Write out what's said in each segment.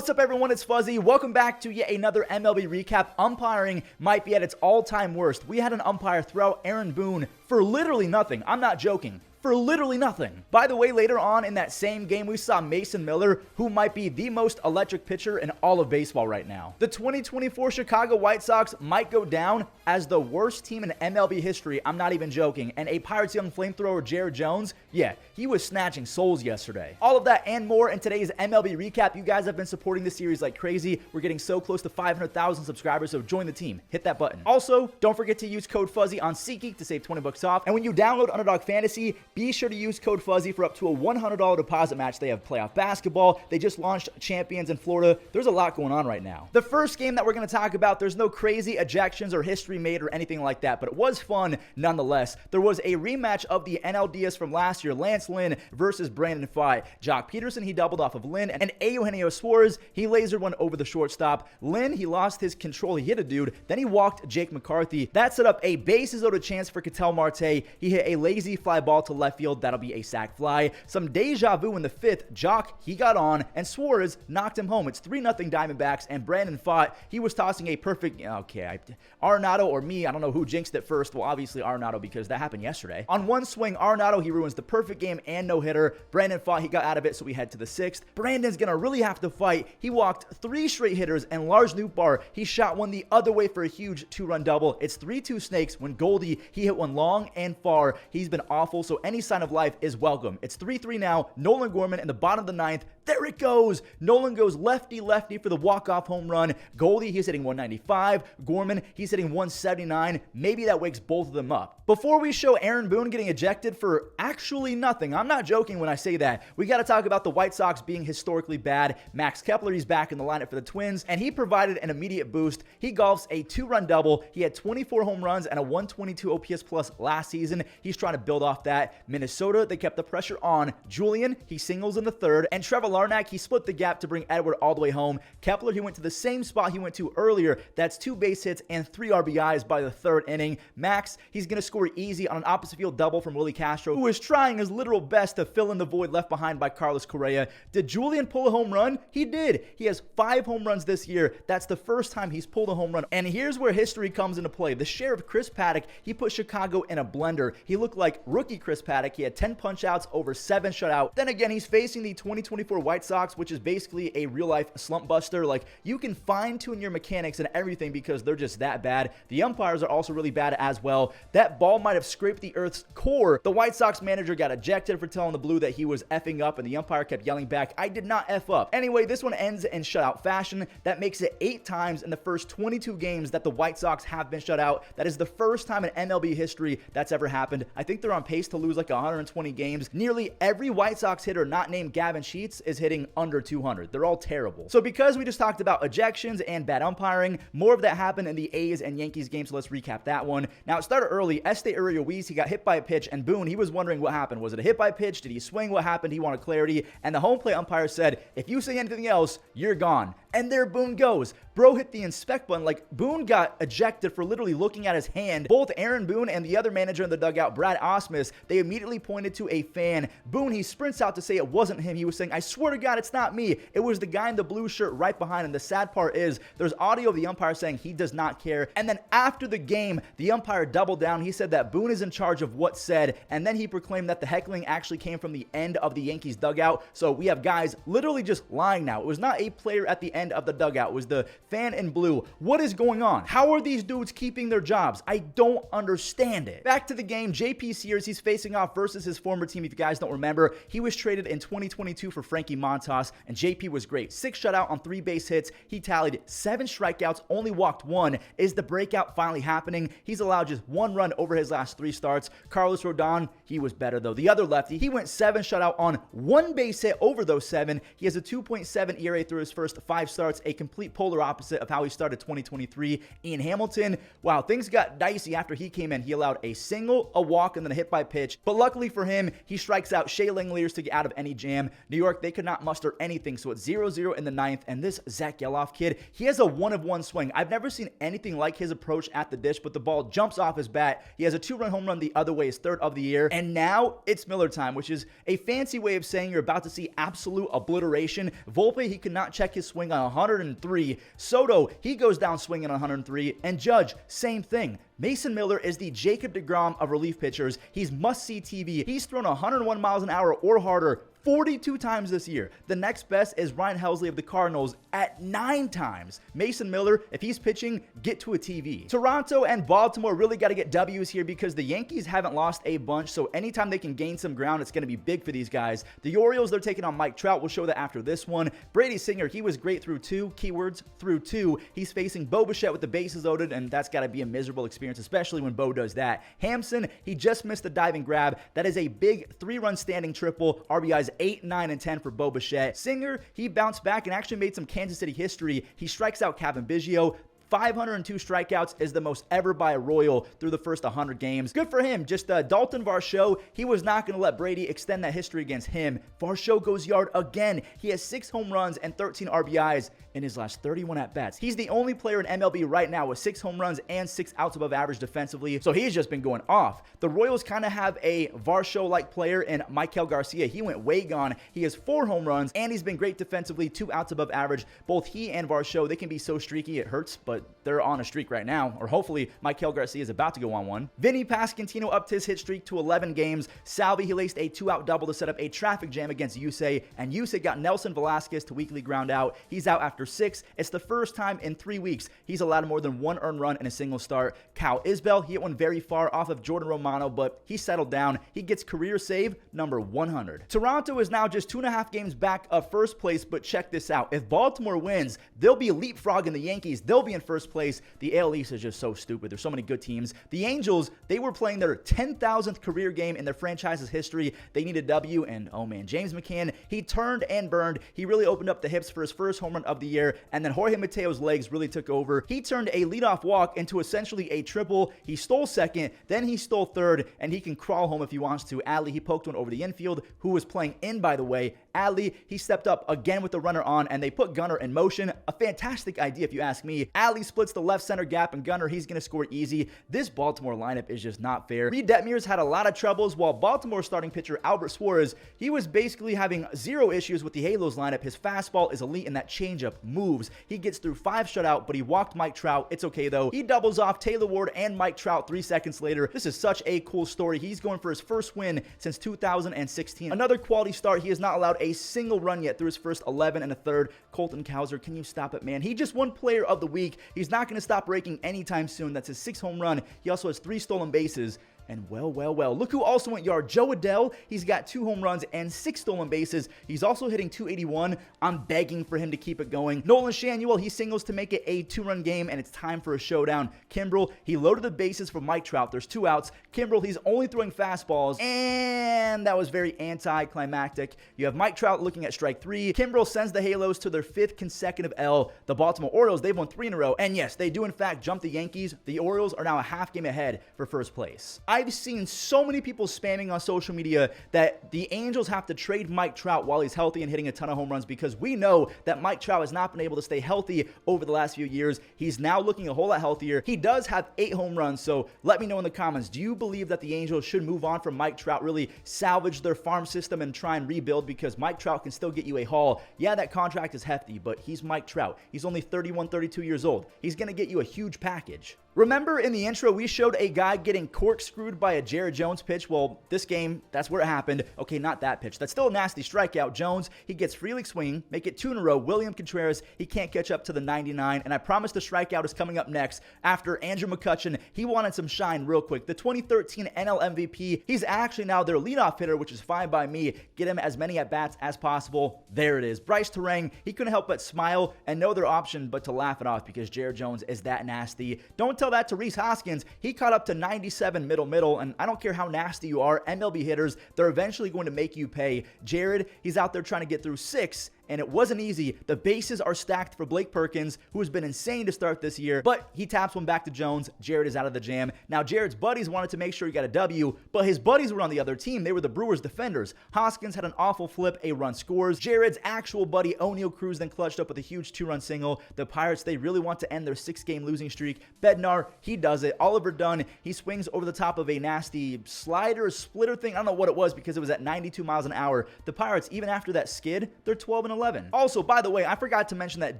What's up, everyone? It's Fuzzy. Welcome back to yet another MLB Recap. Umpiring might be at its all-time worst. We had an umpire throw out Aaron Boone for literally nothing. I'm not joking. For literally nothing. By the way, later on in that same game, we saw Mason Miller, who might be the most electric pitcher in all of baseball right now. The 2024 Chicago White Sox might go down as the worst team in MLB history. I'm not even joking. And a Pirates young flamethrower, Jared Jones, yeah, he was snatching souls yesterday. All of that and more in today's MLB Recap. You guys have been supporting this series like crazy. We're getting so close to 500,000 subscribers, so join the team. Hit that button. Also, don't forget to use code Fuzzy on SeatGeek to save 20 bucks off. And when you download Underdog Fantasy, be sure to use code Fuzzy for up to a $100 deposit match. They have playoff basketball. They just launched Champions in Florida. There's a lot going on right now. The first game that we're going to talk about, there's no crazy ejections or history made or anything like that, but it was fun nonetheless. There was a rematch of the NLDS from last year, Lance Lynn versus Brandon Pfaadt. Jock Peterson, he doubled off of Lynn, and Eugenio Suarez, he lasered one over the shortstop. Lynn, he lost his control. He hit a dude. Then he walked Jake McCarthy. That set up a bases-loaded chance for Ketel Marte. He hit a lazy fly ball to left field. That'll be a sac fly. Some deja vu in the fifth. Jock, he got on, and Suarez knocked him home. It's 3-0 Diamondbacks, and Brandon Pfaadt, he was tossing a perfect, Arenado or me, I don't know who jinxed it first. Well, obviously Arenado, because that happened yesterday. On one swing, Arenado, he ruins the perfect game and no-hitter. Brandon Pfaadt, he got out of it, so we head to the sixth. Brandon's gonna really have to fight. He walked 3 straight hitters, and Lars Nootbaar, he shot one the other way for a huge 2-run double. It's 3-2 Snakes when Goldie, he hit one long and far. He's been awful, so any sign of life is welcome. It's 3-3 now. Nolan Gorman in the bottom of the ninth. There it goes. Nolan goes lefty-lefty for the walk-off home run. Goldie, he's hitting 195. Gorman, he's hitting 179. Maybe that wakes both of them up. Before we show Aaron Boone getting ejected for actually nothing, I'm not joking when I say that, we got to talk about the White Sox being historically bad. Max Kepler, he's back in the lineup for the Twins, and he provided an immediate boost. He golfs a 2-run double. He had 24 home runs and a 122 OPS plus last season. He's trying to build off that. Minnesota, they kept the pressure on. Julian, he singles in the third, and Trevor Larnach, he split the gap to bring Edward all the way home. Kepler, he went to the same spot he went to earlier. That's 2 base hits and 3 RBIs by the third inning. Max, he's going to score easy on an opposite field double from Willie Castro, who is trying his literal best to fill in the void left behind by Carlos Correa. Did Julian pull a home run? He did. He has 5 home runs this year. That's the first time he's pulled a home run. And here's where history comes into play. The sheriff, Chris Paddock, he put Chicago in a blender. He looked like rookie Chris Paddock. He had 10 punch-outs, over 7 shutout. Then again, he's facing the 2024 White Sox, which is basically a real-life slump buster. Like, you can fine-tune your mechanics and everything because they're just that bad. The umpires are also really bad as well. That ball might have scraped the Earth's core. The White Sox manager got ejected for telling the Blue that he was effing up, and the umpire kept yelling back, "I did not F up." Anyway, this one ends in shutout fashion. That makes it 8 times in the first 22 games that the White Sox have been shut out. That is the first time in MLB history that's ever happened. I think they're on pace to lose like 120 games. Nearly every White Sox hitter not named Gavin Sheets is hitting under 200. They're all terrible. So because we just talked about ejections and bad umpiring, more of that happened in the A's and Yankees game, so let's recap that one. Now, it started early. Este Uriuiz, he got hit by a pitch, and Boone, he was wondering what happened. Was it a hit by pitch? Did he swing? What happened? He wanted clarity, and the home plate umpire said, "If you say anything else, you're gone." And there Boone goes. Bro hit the inspect button. Like, Boone got ejected for literally looking at his hand. Both Aaron Boone and the other manager in the dugout, Brad Osmus, they immediately pointed to a fan. Boone, he sprints out to say it wasn't him. He was saying, "I swear to God, it's not me. It was the guy in the blue shirt right behind him." The sad part is there's audio of the umpire saying he does not care. And then after the game, the umpire doubled down. He said that Boone is in charge of what's said. And then he proclaimed that the heckling actually came from the end of the Yankees dugout. So we have guys literally just lying now. It was not a player at the end of the dugout. It was the fan in blue. What is going on? How are these dudes keeping their jobs? I don't understand it. Back to the game. JP Sears, he's facing off versus his former team. If you guys don't remember, he was traded in 2022 for Frankie Montas, and JP was great. 6 shutout on 3 base hits. He tallied 7 strikeouts, only walked 1. Is the breakout finally happening? He's allowed just 1 run over his last 3 starts. Carlos Rodon, he was better though. The other lefty, he went 7 shutout on 1 base hit over those 7. He has a 2.7 ERA through his first 5 starts, a complete polar opposite of how he started 2023. Ian Hamilton, wow, things got dicey after he came in. He allowed a single, a walk, and then a hit by pitch. But luckily for him, he strikes out Shea Langeliers to get out of any jam. New York, they could not muster anything, so it's 0-0 in the 9th. And this Zach Gelof kid, he has a 1-of-1 swing. I've never seen anything like his approach at the dish, but the ball jumps off his bat. He has a 2-run home run the other way, his 3rd of the year. And now it's Miller time, which is a fancy way of saying you're about to see absolute obliteration. Volpe, he could not check his swing on 103. Soto, he goes down swinging on 103. And Judge, same thing. Mason Miller is the Jacob deGrom of relief pitchers. He's must-see TV. He's thrown 101 miles an hour or harder 42 times this year. The next best is Ryan Helsley of the Cardinals at 9 times. Mason Miller, if he's pitching, get to a TV. Toronto and Baltimore really got to get W's here because the Yankees haven't lost a bunch, so anytime they can gain some ground, it's going to be big for these guys. The Orioles, they're taking on Mike Trout. We'll show that after this one. Brady Singer, he was great through 2. Keywords, through 2. He's facing Bo Bichette with the bases loaded, and that's got to be a miserable experience, especially when Bo does that. Hampson, he just missed the diving grab. That is a big 3-run standing triple. RBIs 8, 9, and 10 for Bo Bichette. Singer, he bounced back and actually made some Kansas City history. He strikes out Kevin Biggio. 502 strikeouts is the most ever by a Royal through the first 100 games. Good for him. Just Dalton Varsho, he was not going to let Brady extend that history against him. Varsho goes yard again. He has 6 home runs and 13 RBIs in his last 31 at-bats. He's the only player in MLB right now with 6 home runs and 6 outs above average defensively, so he's just been going off. The Royals kind of have a Varsho-like player in Maikel Garcia. He went way gone. He has 4 home runs, and he's been great defensively, 2 outs above average. Both he and Varsho, they can be so streaky, it hurts, but they're on a streak right now, or hopefully Maikel Garcia is about to go on one. Vinny Pasquantino upped his hit streak to 11 games. Salvi, he laced a 2-out double to set up a traffic jam against Yusei, and Yusei got Nelson Velasquez to weakly ground out. He's out after 6. It's the first time in 3 weeks he's allowed more than 1 earned run in a single start. Cal Isbell, he hit one very far off of Jordan Romano, but he settled down. He gets career save number 100. Toronto is now just 2.5 games back of first place, but check this out. If Baltimore wins, they'll be leapfrogging the Yankees. They'll be in first place. The AL East is just so stupid. There's so many good teams. The Angels, they were playing their 10,000th career game in their franchise's history. They need a W, and oh man, James McCann, he turned and burned. He really opened up the hips for his first home run of the year, and then Jorge Mateo's legs really took over. He turned a leadoff walk into essentially a triple. He stole second, then he stole third, and he can crawl home if he wants to. Adley, he poked one over the infield, who was playing in, by the way. Adley, he stepped up again with the runner on, and they put Gunnar in motion. A fantastic idea if you ask me. Adley splits the left center gap, and Gunnar, he's going to score easy. This Baltimore lineup is just not fair. Reed Detmers had a lot of troubles, while Baltimore starting pitcher Albert Suarez, he was basically having 0 issues with the Halos lineup. His fastball is elite, and that changeup moves. He gets through 5 shutout, but he walked Mike Trout. It's okay, though. He doubles off Taylor Ward and Mike Trout 3 seconds later. This is such a cool story. He's going for his first win since 2016. Another quality start. He has not allowed a single run yet through his first 11 1/3. Colton Cowser, can you stop it, man? He just won Player of the Week. He's not going to stop raking anytime soon. That's his 6th home run. He also has 3 stolen bases. And well, look who also went yard. Joe Adell, he's got 2 home runs and 6 stolen bases. He's also hitting .281. I'm begging for him to keep it going. Nolan Shanuel, he singles to make it a 2-run game, and it's time for a showdown. Kimbrel, he loaded the bases for Mike Trout. There's 2 outs. Kimbrel, he's only throwing fastballs, and that was very anticlimactic. You have Mike Trout looking at strike 3. Kimbrel sends the Halos to their 5th consecutive L. The Baltimore Orioles, they've won 3 in a row, and yes, they do in fact jump the Yankees. The Orioles are now a half game ahead for first place. I've seen so many people spamming on social media that the Angels have to trade Mike Trout while he's healthy and hitting a ton of home runs, because we know that Mike Trout has not been able to stay healthy over the last few years. He's now looking a whole lot healthier. He does have 8 home runs, so let me know in the comments. Do you believe that the Angels should move on from Mike Trout, really salvage their farm system and try and rebuild, because Mike Trout can still get you a haul? Yeah, that contract is hefty, but he's Mike Trout. He's only 31, 32 years old. He's going to get you a huge package. Remember in the intro, we showed a guy getting corkscrewed by a Jared Jones pitch? Well, this game, that's where it happened. Okay, not that pitch. That's still a nasty strikeout. Jones, he gets free league swinging, make it 2 in a row. William Contreras, he can't catch up to the 99, and I promise the strikeout is coming up next after Andrew McCutchen. He wanted some shine real quick. The 2013 NL MVP, he's actually now their leadoff hitter, which is fine by me. Get him as many at-bats as possible. There it is. Bryce Terang, he couldn't help but smile and no other option but to laugh it off, because Jared Jones is that nasty. Don't tell that to Rhys Hoskins. He caught up to 97 middle, and I don't care how nasty you are, MLB hitters, they're eventually going to make you pay. Jared, he's out there trying to get through 6, and it wasn't easy. The bases are stacked for Blake Perkins, who has been insane to start this year, but he taps one back to Jones. Jared is out of the jam. Now, Jared's buddies wanted to make sure he got a W, but his buddies were on the other team. They were the Brewers defenders. Hoskins had an awful flip, a run scores. Jared's actual buddy, O'Neal Cruz, then clutched up with a huge 2-run single. The Pirates, they really want to end their 6-game losing streak. Bednar, he does it. Oliver Dunn, he swings over the top of a nasty slider, splitter thing. I don't know what it was, because it was at 92 miles an hour. The Pirates, even after that skid, they're 12-0 2011. Also, by the way, I forgot to mention that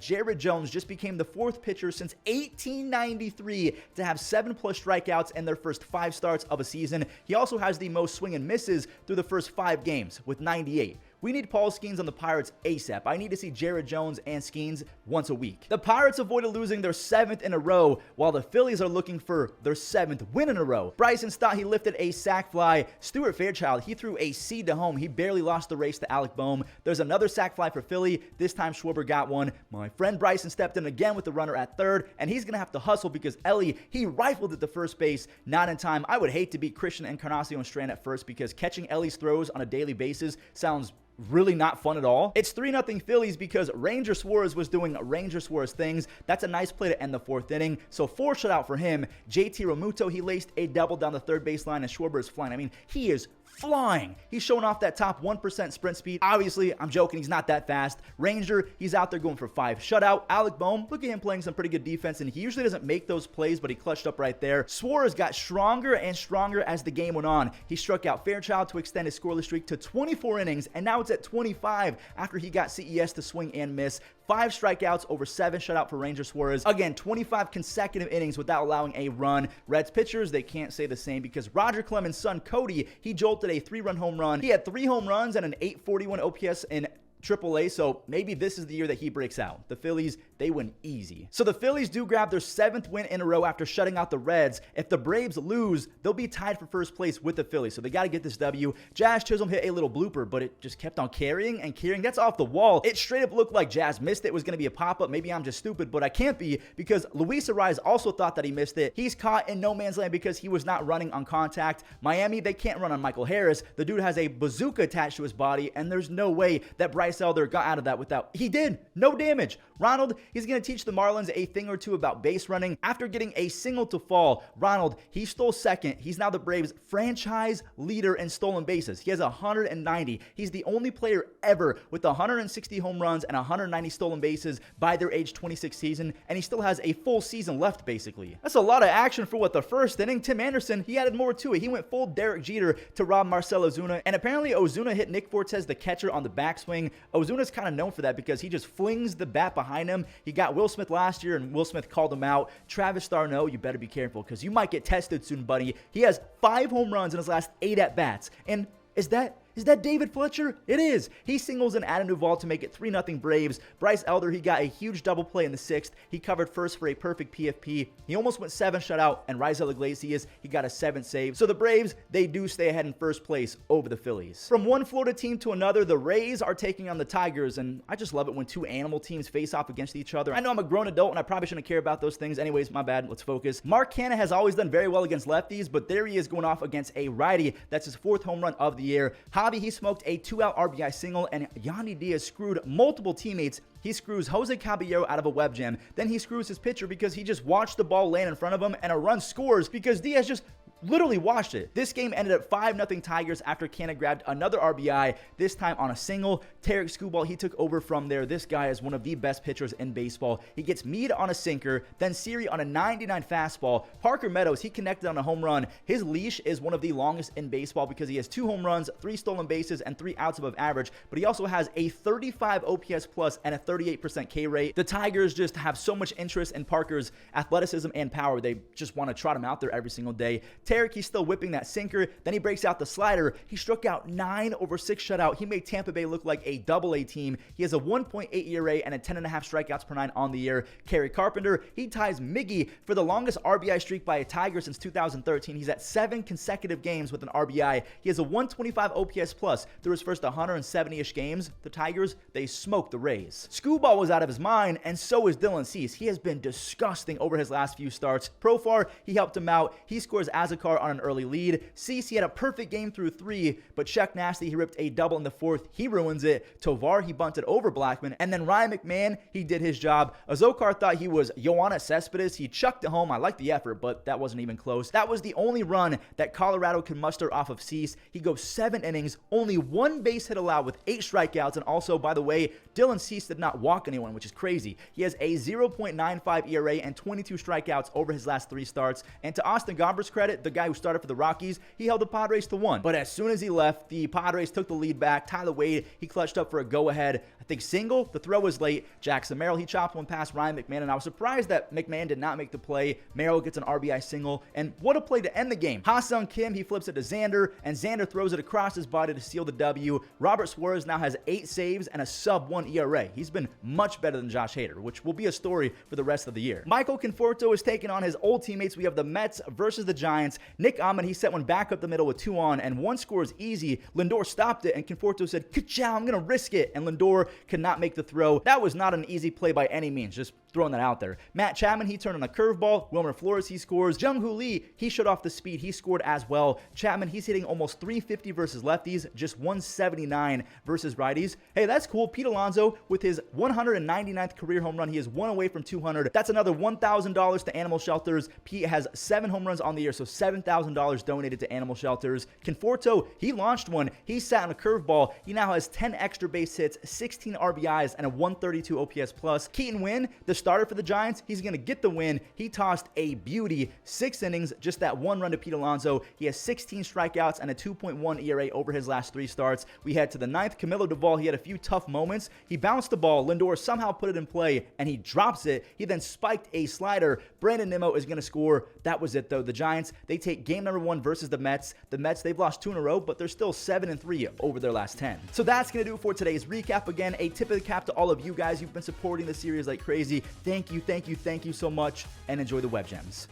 Jared Jones just became the 4th pitcher since 1893 to have 7+ strikeouts in their first 5 starts of a season. He also has the most swing and misses through the first 5 games with 98. We need Paul Skeens on the Pirates ASAP. I need to see Jared Jones and Skeens once a week. The Pirates avoided losing their 7th in a row, while the Phillies are looking for their 7th win in a row. Bryson Stott, he lifted a sac fly. Stuart Fairchild, he threw a seed to home. He barely lost the race to Alec Boehm. There's another sac fly for Philly. This time Schwarber got one. My friend Bryson stepped in again with the runner at 3rd, and he's going to have to hustle because Ellie, he rifled it to first base, not in time. I would hate to beat Christian Encarnacion Strand at first because catching Ellie's throws on a daily basis sounds really not fun at all. It's 3-0 Phillies because Ranger Suarez was doing Ranger Suarez things. That's a nice play to end the 4th inning. So 4 shutout for him. JT Realmuto, he laced a double down the 3rd baseline, and Schwarber is flying. I mean, he is flying. He's showing off that top 1% sprint speed. Obviously, I'm joking. He's not that fast. Ranger, he's out there going for 5 shutout. Alec Boehm, look at him playing some pretty good defense, and he usually doesn't make those plays, but he clutched up right there. Suarez got stronger and stronger as the game went on. He struck out Fairchild to extend his scoreless streak to 24 innings, and now it's at 25 after he got CES to swing and miss. 5 strikeouts over 7 shutout for Ranger Suarez. Again, 25 consecutive innings without allowing a run. Reds pitchers, they can't say the same because Roger Clemens' son Cody, he jolted a 3-run home run. He had 3 home runs and an 841 OPS in AAA, so maybe this is the year that he breaks out. The Phillies, they win easy. So the Phillies do grab their 7th win in a row after shutting out the Reds. If the Braves lose, they'll be tied for first place with the Phillies, so they got to get this W. Jazz Chisholm hit a little blooper, but it just kept on carrying and carrying. That's off the wall. It straight up looked like Jazz missed it. It was going to be a pop-up. Maybe I'm just stupid, but I can't be because Luis Ariz also thought that he missed it. He's caught in no man's land because he was not running on contact. Miami, they can't run on Michael Harris. The dude has a bazooka attached to his body, and there's no way that Bryce Elder got out of that without. He did. No damage. Ronald, he's going to teach the Marlins a thing or two about base running. After getting a single to fall, Ronald, he stole 2nd. He's now the Braves' franchise leader in stolen bases. He has 190. He's the only player ever with 160 home runs and 190 stolen bases by their age 26 season, and he still has a full season left, basically. That's a lot of action for what the first inning. Tim Anderson, he added more to it. He went full Derek Jeter to rob Marcell Ozuna, and apparently Ozuna hit Nick Fortes, the catcher, on the backswing. Ozuna's kind of known for that because he just flings the bat behind him. He got Will Smith last year, and Will Smith called him out. Travis D'Arnaud, you better be careful because you might get tested soon, buddy. He has 5 home runs in his last 8 at-bats, and is that David Fletcher? It is. He singles in Adam Duvall to make it 3-0 Braves. Bryce Elder, he got a huge double play in the 6th. He covered first for a perfect PFP. He almost went 7 shutout, and Raisel Iglesias, he got a 7th save. So the Braves, they do stay ahead in first place over the Phillies. From one Florida team to another, the Rays are taking on the Tigers, and I just love it when 2 animal teams face off against each other. I know I'm a grown adult, and I probably shouldn't care about those things. Anyways, my bad. Let's focus. Mark Canha has always done very well against lefties, but there he is going off against a righty. That's his 4th home run of the year. Javi, he smoked a 2-out RBI single, and Yandy Diaz screwed multiple teammates. He screws Jose Caballero out of a web jam. Then he screws his pitcher because he just watched the ball land in front of him, and a run scores because Diaz just literally watched it. This game ended at 5-0 Tigers after Canha grabbed another RBI, this time on a single. Tarek Skubal, he took over from there. This guy is one of the best pitchers in baseball. He gets Meade on a sinker, then Siri on a 99 fastball. Parker Meadows, he connected on a home run. His leash is one of the longest in baseball because he has 2 home runs, 3 stolen bases, and 3 outs above average, but he also has a 35 OPS plus and a 38% K rate. The Tigers just have so much interest in Parker's athleticism and power. They just want to trot him out there every single day. Tarek, he's still whipping that sinker. Then he breaks out the slider. He struck out 9 over 6 shutout. He made Tampa Bay look like a AA team. He has a 1.8 ERA and a 10.5 strikeouts per 9 on the year. Kerry Carpenter, he ties Miggy for the longest RBI streak by a Tiger since 2013. He's at 7 consecutive games with an RBI. He has a 125 OPS plus through his first 170-ish games. The Tigers, they smoked the Rays. Skubal was out of his mind, and so is Dylan Cease. He has been disgusting over his last few starts. Profar, he helped him out. He scores Azekar on an early lead. Cease, he had a perfect game through 3, but Chuck Nasty, he ripped a double in the 4th. He ruins it. Tovar, he bunted over Blackman, and then Ryan McMahon, he did his job. Azokar thought he was Yoenis Cespedes. He chucked it home. I like the effort, but that wasn't even close. That was the only run that Colorado could muster off of Cease. He goes 7 innings, only 1 base hit allowed with 8 strikeouts, and also, by the way, Dylan Cease did not walk anyone, which is crazy. He has a 0.95 ERA and 22 strikeouts over his last 3 starts, and to Austin Gomber's credit, the guy who started for the Rockies, he held the Padres to 1. But as soon as he left, the Padres took the lead back. Tyler Wade, he clutched up for a go-ahead, I think, single. The throw was late. Jackson Merrill, he chopped one past Ryan McMahon, and I was surprised that McMahon did not make the play. Merrill gets an RBI single, and what a play to end the game. Ha-Seong Kim, he flips it to Xander, and Xander throws it across his body to seal the W. Robert Suarez now has 8 saves and a sub-1 ERA. He's been much better than Josh Hader, which will be a story for the rest of the year. Michael Conforto is taking on his old teammates. We have the Mets versus the Giants. Nick Ahmed, he set one back up the middle with 2 on, and one score is easy. Lindor stopped it, and Conforto said, "Ka-chow, I'm going to risk it," and Lindor could not make the throw. That was not an easy play by any means, just throwing that out there. Matt Chapman, he turned on a curveball. Wilmer Flores, he scores. Jung-Hoo Lee, he shut off the speed. He scored as well. Chapman, he's hitting almost 350 versus lefties, just 179 versus righties. Hey, that's cool. Pete Alonso, with his 199th career home run, he is 1 away from 200. That's another $1,000 to animal shelters. Pete has 7 home runs on the year, so $7,000 donated to animal shelters. Conforto, he launched one. He sat on a curveball. He now has 10 extra base hits, 16 RBIs, and a 132 OPS plus. Keaton Winn, the starter for the Giants, he's going to get the win. He tossed a beauty. 6 innings, just that 1 run to Pete Alonso. He has 16 strikeouts and a 2.1 ERA over his last 3 starts. We head to the 9th. Camilo Duvall, he had a few tough moments. He bounced the ball. Lindor somehow put it in play, and he drops it. He then spiked a slider. Brandon Nimmo is going to score. That was it, though. The Giants, they take game number 1 versus the Mets. The Mets, they've lost 2 in a row, but they're still 7-3 over their last 10. So that's going to do it for today's recap. Again, a tip of the cap to all of you guys. You've been supporting the series like crazy. Thank you, thank you, thank you so much, and enjoy the web gems.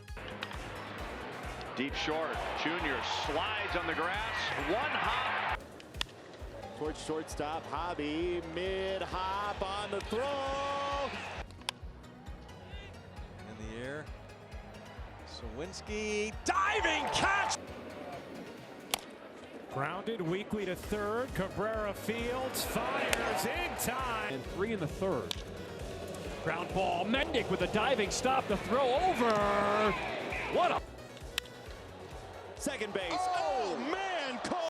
Deep short, Junior slides on the grass, 1 hop. Towards shortstop, Hobby, mid-hop on the throw. In the air, Sawinski, diving catch. Grounded weakly to third. Cabrera fields, fires in time. And 3 in the 3rd. Ground ball. Mendick with a diving stop. The throw over. What a Second base. Oh, man.